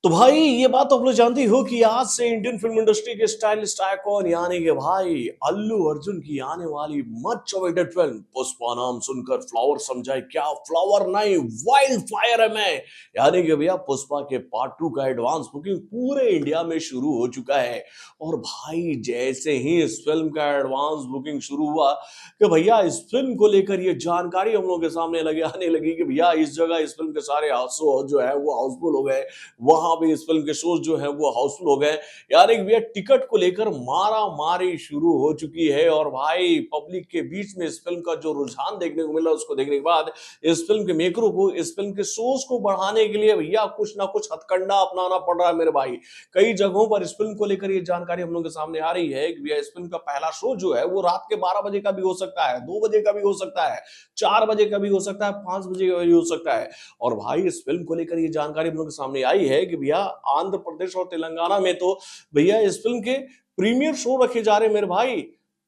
तो भाई ये बात तो आप लोग जानते ही हो कि आज से इंडियन फिल्म इंडस्ट्री के स्टाइलिस्ट आइकॉन यानी कि भाई अल्लू अर्जुन की आने वाली मच अवेटेड फिल्म पुष्पा नाम सुनकर फ्लावर समझाए क्या, फ्लावर नहीं वाइल्ड फायर है मैं। यानी कि भैया पुष्पा के पार्ट 2 का एडवांस बुकिंग पूरे इंडिया में शुरू हो चुका है। और भाई जैसे ही इस फिल्म का एडवांस बुकिंग शुरू हुआ कि भैया इस फिल्म को लेकर ये जानकारी हम लोग के सामने लगे आने लगी कि भैया इस जगह इस फिल्म के सारे शो जो है वो हाउसफुल हो गए, वहां भी इस फिल्म के शोज जो है वो हाउसफुल हो गए। यानी कि भैया टिकट को लेकर मारा मारी शुरू हो चुकी है। और भाई पब्लिक के बीच में इस फिल्म का जो रुझान देखने को मिला उसको देखने के बाद इस फिल्म के मेकरों को इस फिल्म के शोज को बढ़ाने के लिए भैया कुछ ना कुछ हथकंडा अपनाना पड़ रहा है मेरे भाई। कई जगहों पर इस फिल्म को लेकर ये जानकारी हम लोग के सामने आ रही है कि भैया इस फिल्म का पहला शो जो है वो रात के 12 बजे का भी हो सकता है, 2 बजे का भी हो सकता है, 4 बजे का भी हो सकता है, 5 बजे का भी हो सकता है। और भाई इस फिल्म को लेकर ये जानकारी हम लोग के सामने आई है कि भैया आंध्र प्रदेश और तेलंगाना में तो भैया इस फिल्म के प्रीमियर शो रखे जा रहे हैं मेरे भाई।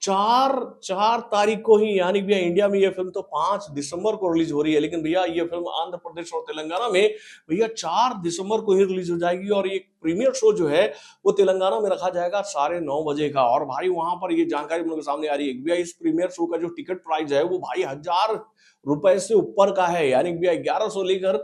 चार चार तारीख को ही, यानी भैया इंडिया में ये फिल्म तो 5 दिसंबर को रिलीज हो रही है, लेकिन भैया ये फिल्म आंध्र प्रदेश और तेलंगाना में भैया 4 दिसंबर को ही रिलीज हो जाएगी। और ये प्रीमियर शो जो है वो तेलंगाना में रखा जाएगा 9:30 बजे का। और भाई वहां पर ये जानकारी हम लोग के सामने आ रही है कि भैया इस प्रीमियर शो का जो टिकट प्राइस है वो भाई 1000 रुपए से ऊपर का है। यानी भैया 1100 लेकर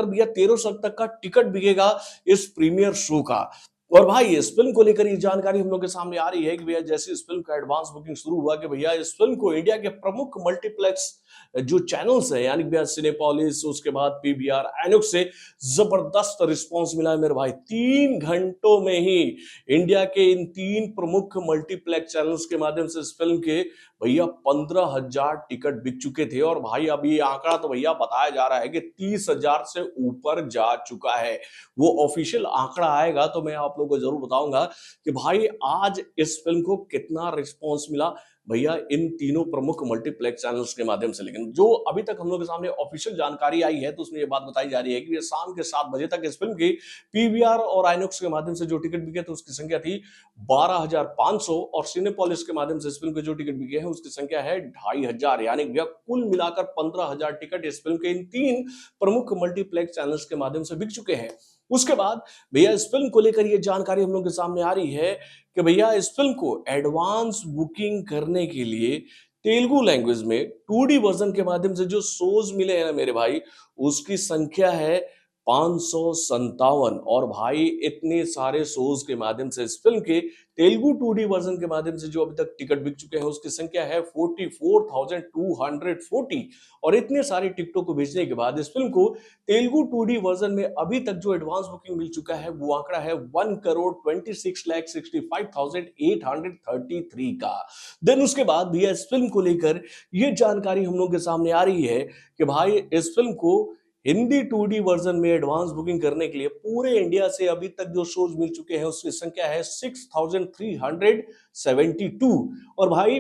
भैया 1300 तक का टिकट बिकेगा इस प्रीमियर शो का। और भाई इस फिल्म को लेकर ये जानकारी हम लोग के सामने आ रही है कि भैया जैसे इस फिल्म का एडवांस बुकिंग शुरू हुआ कि भैया इस फिल्म को इंडिया के प्रमुख मल्टीप्लेक्स जो चैनल्स हैं यानी भैया सिनेपोलिस, उसके बाद पीवीआर, आइनॉक्स से जबरदस्त रिस्पांस मिला है मेरे भाई। 3 घंटों में ही इंडिया के इन 3 प्रमुख मल्टीप्लेक्स चैनल्स के माध्यम से इस फिल्म के भैया 15,000 टिकट बिक चुके थे। और भाई अब ये आंकड़ा तो भैया बताया जा रहा है कि 30,000 से ऊपर जा चुका है। वो ऑफिशियल आंकड़ा आएगा तो मैं आप लोगों को जरूर बताऊंगा कि भाई आज इस फिल्म को कितना रिस्पॉन्स मिला भैया इन तीनों प्रमुख मल्टीप्लेक्स चैनल्स के माध्यम से। लेकिन जो अभी तक हम लोग के सामने ऑफिशियल जानकारी आई है तो उसमें ये बात बताई जा रही है कि ये शाम के 7 बजे तक इस फिल्म की पीवीआर और आइनॉक्स के माध्यम से जो टिकट बिके थे उसकी संख्या थी 12,500। और सिनेपोलिस के माध्यम से इस फिल्म के जो टिकट बिके हैं उसकी संख्या है 2,500। यानी भैया कुल मिलाकर 15,000 टिकट इस फिल्म के इन 3 प्रमुख मल्टीप्लेक्स चैनल्स के माध्यम से बिक चुके हैं। उसके बाद भैया इस फिल्म को लेकर ये जानकारी हम लोग के सामने आ रही है कि भैया इस फिल्म को एडवांस बुकिंग करने के लिए तेलुगु लैंग्वेज में 2D वर्जन के माध्यम से जो शोज मिले हैं ना मेरे भाई, उसकी संख्या है 557। और भाई इतने सारे शोज के माध्यम से इस फिल्म के तेलुगु 2D वर्जन के माध्यम से जो अभी तक टिकट बिक चुके हैं उसकी संख्या है 44,240। और इतने सारे टिकटों को भेजने के बाद इस फिल्म को तेलुगु 2D वर्जन में अभी तक जो एडवांस बुकिंग मिल चुका है वो आंकड़ा है 1,26,65,833 का। देन उसके बाद भैया इस फिल्म को लेकर ये जानकारी हम लोग के सामने आ रही है कि भाई इस फिल्म को हिंदी 2D वर्जन में एडवांस बुकिंग करने के लिए पूरे इंडिया से अभी तक जो शोज मिल चुके हैं उसकी संख्या है 6,372। और भाई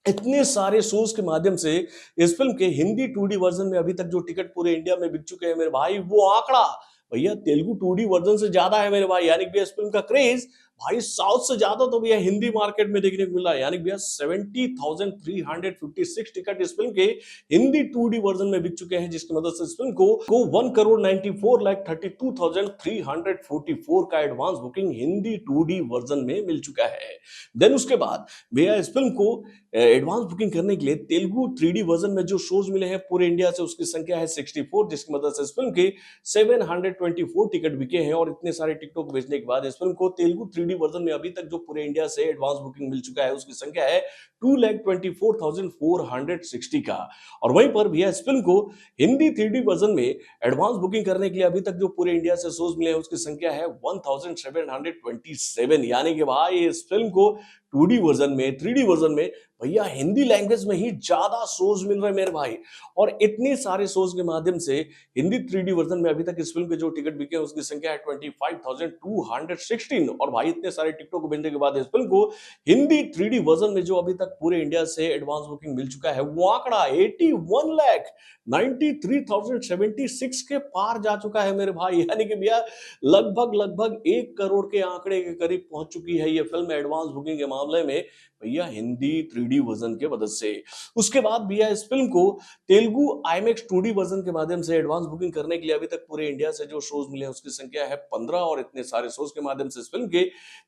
इतने सारे शोज के माध्यम से इस फिल्म के हिंदी 2D वर्जन में अभी तक जो टिकट पूरे इंडिया में बिक चुके हैं मेरे भाई, वो आंकड़ा भैया तेलुगु 2D वर्जन से ज्यादा है मेरे भाई। यानी कि इस फिल्म का क्रेज भाई साउथ से ज्यादा तो भैया हिंदी मार्केट में देखने को मिला है। यानी भैया 70,356 टिकट इस फिल्म के हिंदी 2D वर्जन में बिक चुके हैं, जिसकी मदद से इस फिल्म को 1,94,32,344 का advance booking Hindi 2D version में मिल चुका है। देन उसके बाद भैया इस फिल्म को एडवांस बुकिंग करने के लिए तेलुगु 3D वर्जन में जो शोज मिले हैं पूरे इंडिया से उसकी संख्या है 64, जिसकी मदद से इस फिल्म के 724 टिकट बिके हैं। और इतने सारे टिकटों को भेजने के बाद इस फिल्म को तेलुगु 3D वर्जन में अभी तक जो पूरे इंडिया से एडवांस बुकिंग मिल चुका है उसकी संख्या है 2,24,460 का। और वहीं पर भैया इस फिल्म को हिंदी 3D वर्जन में एडवांस बुकिंग करने के लिए अभी तक जो पूरे इंडिया से शोज मिले हैं उसकी संख्या है 1,727। यानी कि भाई इस फिल्म को 2D वर्जन में, 3D वर्जन में भैया हिंदी लैंग्वेज में ही ज्यादा शोज मिल रहे हैं मेरे भाई। और इतने सारे शोज के माध्यम से हिंदी 3D वर्जन में अभी तक इस फिल्म के जो टिकट बिके हैं उसकी संख्या है 25,216। और भाई इतने सारे टिकटों को भेजने के बाद इस फिल्म को हिंदी 3D वर्जन में जो अभी तक पूरे इंडिया से एडवांस बुकिंग मिल चुका है वो आंकड़ा 81,93,076 के पार जा चुका है मेरे भाई। यानी कि भैया लगभग 1 करोड़ के आंकड़े के करीब पहुंच चुकी है ये फिल्म एडवांस बुकिंग के मामले में भैया हिंदी 3D 3D वर्जन के मदद से। उसके बाद भैया इस फिल्म को तेलुगु IMAX 2D वर्जन के माध्यम से एडवांस बुकिंग करने के लिए अभी तक पूरे इंडिया से जो शोज मिले हैं उसकी संख्या है 15 और इतने सारे शोज के माध्यम से इस फिल्म के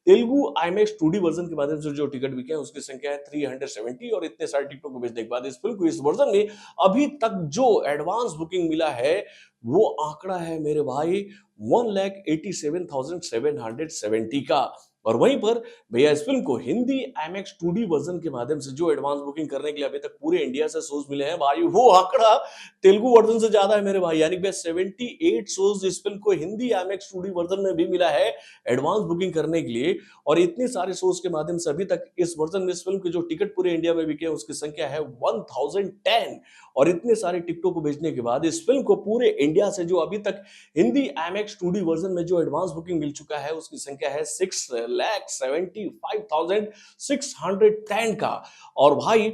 तेलुगु IMAX 2D वर्जन के माध्यम से जो टिकट बिके हैं उसकी संख्या है 370 और इतने सारे टिकटों को बेचने के बाद इस फिल्म को इस वर्जन में अभी तक जो एडवांस बुकिंग मिला है वो आंकड़ा है मेरे भाई 1,87,770 का। और वहीं पर भैया इस फिल्म को हिंदी IMAX 2D वर्जन के माध्यम से जो एडवांस बुकिंग करने के लिए अभी तक पूरे इंडिया से शोज मिले हैं भाई वो आंकड़ा तेलुगु वर्जन से ज्यादा है मेरे भाई, यानी कि 78 शोज इस फिल्म को हिंदी IMAX 2D वर्जन में भी मिला है एडवांस बुकिंग करने के लिए। और इतने सारे शोज के माध्यम से अभी तक इस वर्जन में इस फिल्म के जो टिकट पूरे इंडिया में बिके हैं उसकी संख्या है 1010 और इतने सारे टिकटों को बेचने के बाद इस फिल्म को पूरे इंडिया से जो अभी तक हिंदी IMAX 2D वर्जन में जो एडवांस बुकिंग मिल चुका है उसकी संख्या है 6,75,610 का। और भाई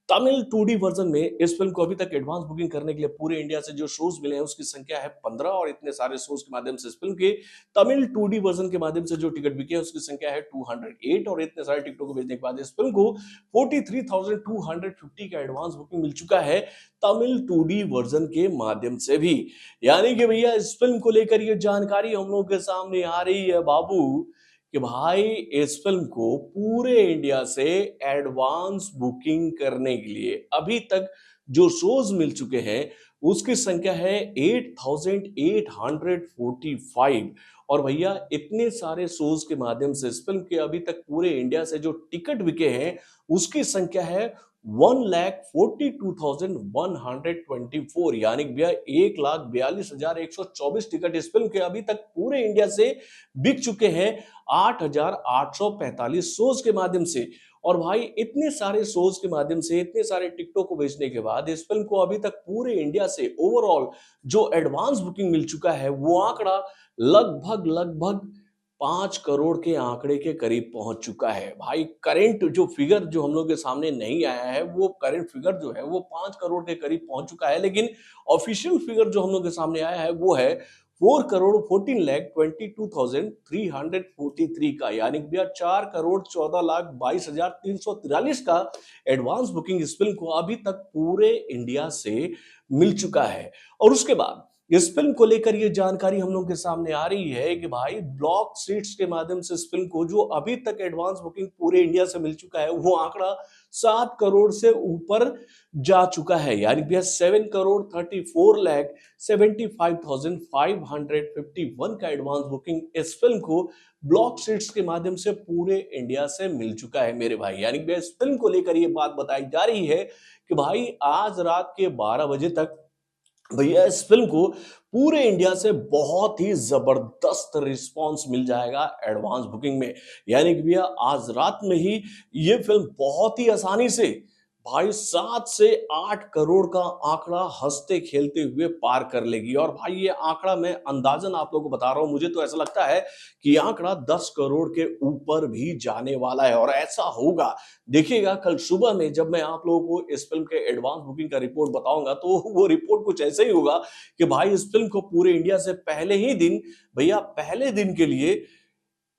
तमिल 2D वर्जन में इस फिल्म को अभी तक एडवांस बुकिंग करने के लिए पूरे इंडिया से जो शोज मिले हैं उसकी संख्या है 15 और इतने सारे शोज के माध्यम से इस फिल्म के तमिल 2D वर्जन के माध्यम से जो टिकट बिके हैं उसकी संख्या है 208 और इतने सारे टिकटों को बेचने के बाद इस फिल्म को 43,250 का एडवांस बुकिंग मिल चुका है तमिल 2D वर्जन के माध्यम से भी। यानी कि भैया इस फिल्म को लेकर ये जानकारी हम लोग के सामने आ रही है बाबू कि भाई इस फिल्म को पूरे इंडिया से एडवांस बुकिंग करने के लिए अभी तक जो शोज मिल चुके हैं उसकी संख्या है 8,845 और भैया इतने सारे शोज के माध्यम से इस फिल्म के अभी तक पूरे इंडिया से जो टिकट बिके हैं उसकी संख्या है 1,42,124 यानी भैया 1,42,124 टिकट इस फिल्म के अभी तक पूरे इंडिया से बिक चुके हैं 8,845 शोज के माध्यम से। और भाई इतने सारे शोज के माध्यम से इतने सारे टिकटों को बेचने के बाद इस फिल्म को अभी तक पूरे इंडिया से ओवरऑल जो एडवांस बुकिंग मिल चुका है वो आंकड़ा लगभग लगभग 5 करोड़ के आंकड़े के करीब पहुंच चुका है। भाई करंट जो फिगर जो हम लोग के सामने नहीं आया है वो करंट फिगर जो है वो 5 करोड़ के करीब पहुंच चुका है, लेकिन ऑफिशियल फिगर जो हम लोग के सामने आया है वो है 4,14,22,343 का, यानी भैया 4,14,22,343 का एडवांस बुकिंग इस फिल्म को अभी तक पूरे इंडिया से मिल चुका है। और उसके बाद इस फिल्म को लेकर ये जानकारी हम लोग के सामने आ रही है कि भाई ब्लॉक सीट्स के माध्यम से इस फिल्म को जो अभी तक एडवांस बुकिंग पूरे इंडिया से मिल चुका है वो आंकड़ा 7 करोड़ से ऊपर जा चुका है, यानी भैया 7,34,75,551 का एडवांस बुकिंग इस फिल्म को ब्लॉक सीट्स के माध्यम से पूरे इंडिया से मिल चुका है मेरे भाई। यानी भैया इस फिल्म को लेकर ये बात बताई जा रही है कि भाई आज रात के 12 बजे तक भैया इस फिल्म को पूरे इंडिया से बहुत ही जबरदस्त रिस्पांस मिल जाएगा एडवांस बुकिंग में। यानी कि भैया आज रात में ही ये फिल्म बहुत ही आसानी से भाई 7 से 8 करोड़ का आंकड़ा हंसते खेलते हुए पार कर लेगी। और भाई ये आंकड़ा मैं अंदाजन आप लोगों को बता रहा हूं, मुझे तो ऐसा लगता है कि आंकड़ा 10 करोड़ के ऊपर भी जाने वाला है और ऐसा होगा। देखिएगा कल सुबह में जब मैं आप लोगों को इस फिल्म के एडवांस बुकिंग का रिपोर्ट बताऊंगा तो वो रिपोर्ट कुछ ऐसे ही होगा कि भाई इस फिल्म को पूरे इंडिया से पहले ही दिन भैया पहले दिन के लिए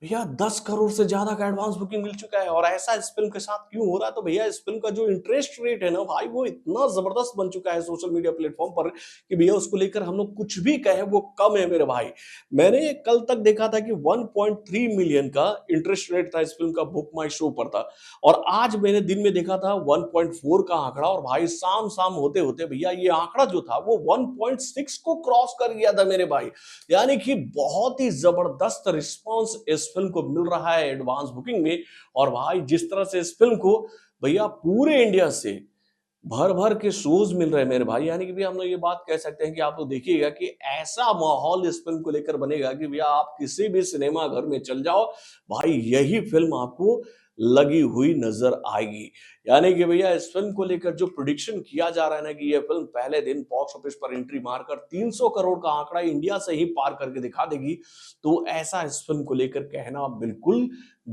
भैया 10 करोड़ से ज्यादा का एडवांस बुकिंग मिल चुका है। और ऐसा इस फिल्म के साथ क्यों हो रहा है? तो भैया इस फिल्म का जो इंटरेस्ट रेट है ना भाई वो इतना जबरदस्त बन चुका है सोशल मीडिया प्लेटफॉर्म पर कि भैया उसको लेकर हम लोग कुछ भी कहें वो कम है मेरे भाई। मैंने कल तक देखा था कि 1.3 मिलियन का इंटरेस्ट रेट था इस फिल्म का बुक माई शो पर था और आज मैंने दिन में देखा था 1.4 का आंकड़ा और भाई शाम शाम होते होते भैया ये आंकड़ा जो था वो 1.6 को क्रॉस कर गया था मेरे भाई। यानी कि बहुत ही जबरदस्त रिस्पॉन्स इस फिल्म को मिल रहा है एडवांस बुकिंग में। और भाई जिस तरह से इस फिल्म को भैया पूरे इंडिया से भर भर के शोज मिल रहे हैं मेरे भाई, यानी कि भैया हम लोग ये बात कह सकते हैं कि आप लोग देखिएगा कि ऐसा माहौल इस फिल्म को लेकर बनेगा कि भैया आप किसी भी सिनेमा घर में चल जाओ भाई यही फिल्म आपको लगी हुई नजर आएगी। यानी कि भैया इस फिल्म को लेकर जो प्रेडिक्शन किया जा रहा है ना कि ये फिल्म पहले दिन बॉक्स ऑफिस पर एंट्री मारकर 300 करोड़ का आंकड़ा इंडिया से ही पार करके दिखा देगी, तो ऐसा इस फिल्म को लेकर कहना बिल्कुल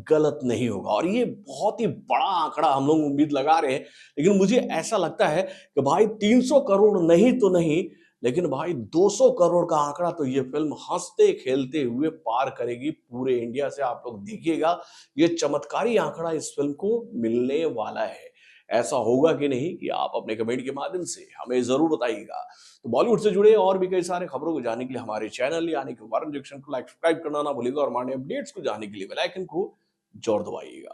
गलत नहीं होगा। और ये बहुत ही बड़ा आंकड़ा हम लोग उम्मीद लगा रहे हैं, लेकिन मुझे ऐसा लगता है कि भाई 300 करोड़ नहीं तो नहीं, लेकिन भाई 200 करोड़ का आंकड़ा तो ये फिल्म हंसते खेलते हुए पार करेगी पूरे इंडिया से। आप लोग देखिएगा ये चमत्कारी आंकड़ा इस फिल्म को मिलने वाला है। ऐसा होगा कि नहीं, कि आप अपने कमेंट के माध्यम से हमें जरूर बताइएगा। तो बॉलीवुड से जुड़े और भी कई सारे खबरों को जानने के लिए हमारे चैनल यानी कि वारन जंक्शन को लाइक सब्सक्राइब करना ना भूलिएगा और हमारे अपडेट्स को जानने के लिए बेल आइकन को जरूर दबाइएगा।